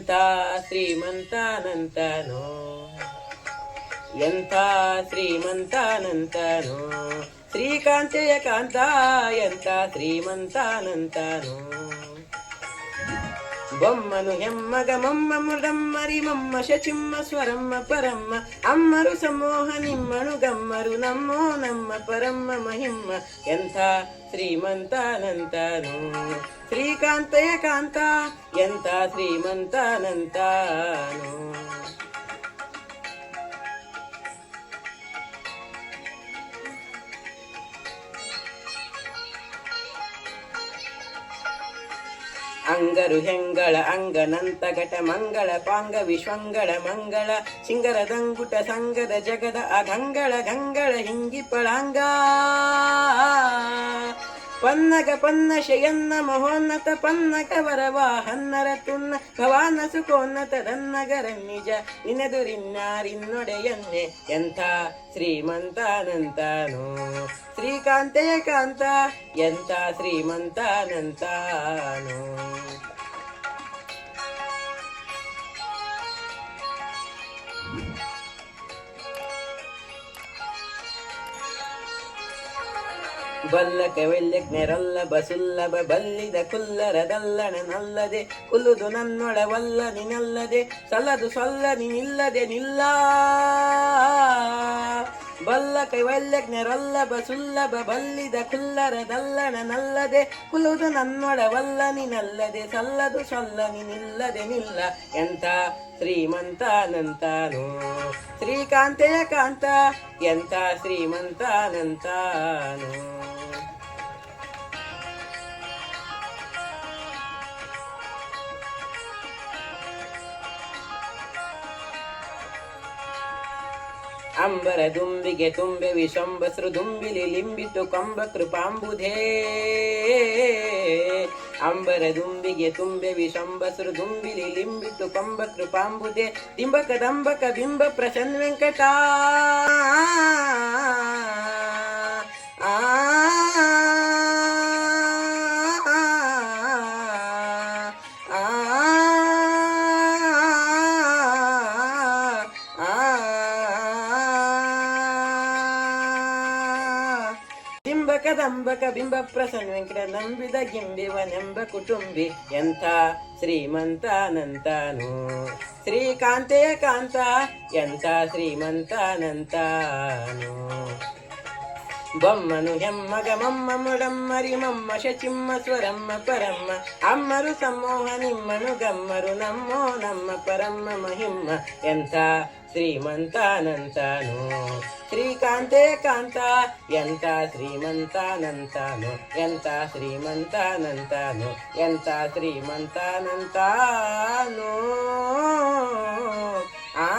ಎಂಥ ಶ್ರೀಮಂತಾನಂತನೋ, ಎಂಥ ಶ್ರೀಮಂತಾನಂತನೋ, ಶ್ರೀಕಾಂತೆಯ ಕಾಂತ ಎಂಥ ಶ್ರೀಮಂತಾನಂತನೋ. బొమ్మను హెమ్మగ మమ్మ ముడమ్మరి మమ్మ శచిమ్మ స్వరమ్మ పరమ్మ అమ్మరు సమోహ నిమ్మను గమ్మరు నమ్మో నమ్మ పరమ్మ మహిమ్మ ಎಂಥ ಶ್ರೀಮಂತಾನಂತನೋ, ಶ್ರೀಕಾಂತೆಯ ಕಾಂತ ಎಂಥ ಶ್ರೀಮಂತಾನಂತನೋ. ಅಂಗರು ಹೆಂಗಳ ಅಂಗನಂತ ಘಟ ಮಂಗಳ ಪಾಂಗ ವಿಶ್ವಂಗಳ ಮಂಗಳ ಸಿಂಗರದಂಗುಟ ಸಂಗದ ಜಗದ ಅಗಂಗಳ ಗಂಗಳ ಹಿಂಗಿ ಪಳಾಂಗ ಪನ್ನಗ ಪನ್ನಶಯನ್ನ ಮಹೋನ್ನತ ಪನ್ನಕ ವರವಾಹನ್ನರ ತುನ್ನ ಭವಾನ ಸುಖೋನ್ನತ ದನ್ನಗರ ನಿಜ ನಿನದುರಿನ್ನಾರಿನ್ನೊಡೆಯನ್ನೆ ಎಂಥ ಶ್ರೀಮಂತಾನಂತನೋ, ಶ್ರೀಕಾಂತೆಯ ಕಾಂತ ಎಂಥ ಶ್ರೀಮಂತಾನಂತನೋ. ಬಲ್ಲಕ ವೆಲ್ಲೆಜ್ಞರಲ್ಲಭ ಸುಲ್ಲಭ ಬಲ್ಲಿದ ಕುಲ್ಲರದಲ್ಲಣ ನಲ್ಲದೆ ಕುಲುದು ನನ್ನೊಳವಲ್ಲ ನಿನಲ್ಲದೆ ಸಲ್ಲದು ಸಲ್ಲ ನಿಲ್ಲದೆ ನಿಲ್ಲ. ಬಲ್ಲ ಕೈವಲ್ಯಜ್ಞರಲ್ಲಭ ಸುಲ್ಲಭ ಬಲ್ಲಿದ ಕುಲ್ಲರದಲ್ಲಣ ನಲ್ಲದೆ ಕುಲುದು ನನ್ನೊಳವಲ್ಲ ನಿನಲ್ಲದೆ ಸಲ್ಲದು ಸಲ್ಲ ನಿಲ್ಲದೆ ನಿಲ್ಲ. ಎಂಥ ಶ್ರೀಮಂತಾನಂತನೋ, ಶ್ರೀಕಾಂತೆಯ ಕಾಂತ ಎಂಥ ಶ್ರೀಮಂತಾನಂತನೋ. ಅಂಬರ ದುಂಬಿಗೆ ತುಂಬೆ ವಿಶಂಬಸ್ರು ದುಂಬಿಲಿ ಲಿಂಬಿತು ಕಂಬ ಕೃಪಾಂಬುಧೇ. ಅಂಬರ ದುಂಬಿಗೆ ತುಂಬೆ ವಿಶಂಬಸ್ರು ದುಂಬಿಲಿ ಲಿಂಬಿತು ಕಂಬ ಕೃಪಾಂಬುಧೇ. ದಿಂಬಕ ದಂಬಕ ಬಿಂಬ ಪ್ರಸನ್ನ ವೆಂಕಟ ದಂಬಕ ಬಿಂಬ ಪ್ರಸನ್ನ ವೆಂಕಟ ನಂಬಿದ ಗಿಂಬಿವನೆಂಬ ಕುಟುಂಬಿ ಎಂಥ ಶ್ರೀಮಂತಾನಂತನೋ, ಶ್ರೀಕಾಂತೆಯ ಕಾಂತ ಎಂಥ ಶ್ರೀಮಂತಾನಂತನೋ. ಬೊಮ್ಮನು ಹೆಮ್ಮಗ ಮಮ್ಮ ಮುಡಮ್ಮರಿ ಮಮ್ಮ ಶಚಿಮ್ಮ ಸ್ವರಮ್ಮ ಪರಮ್ಮ ಅಮ್ಮರು ಸಮೋಹ ನಿಮ್ಮನು ಗಮ್ಮರು ನಮ್ಮೋ ನಮ್ಮ ಪರಮ್ಮ ಮಹಿಮ್ಮ ಎಂಥ ಶ್ರೀಮಂತಾನಂತನೋ, ಶ್ರೀಕಾಂತೆಯ ಕಾಂತ ಎಂಥ ಶ್ರೀಮಂತಾನಂತನೋ, ಎಂಥ ಶ್ರೀಮಂತಾನಂತನೋ, ಎಂಥ ಶ್ರೀಮಂತಾನಂತನೋ. ಆ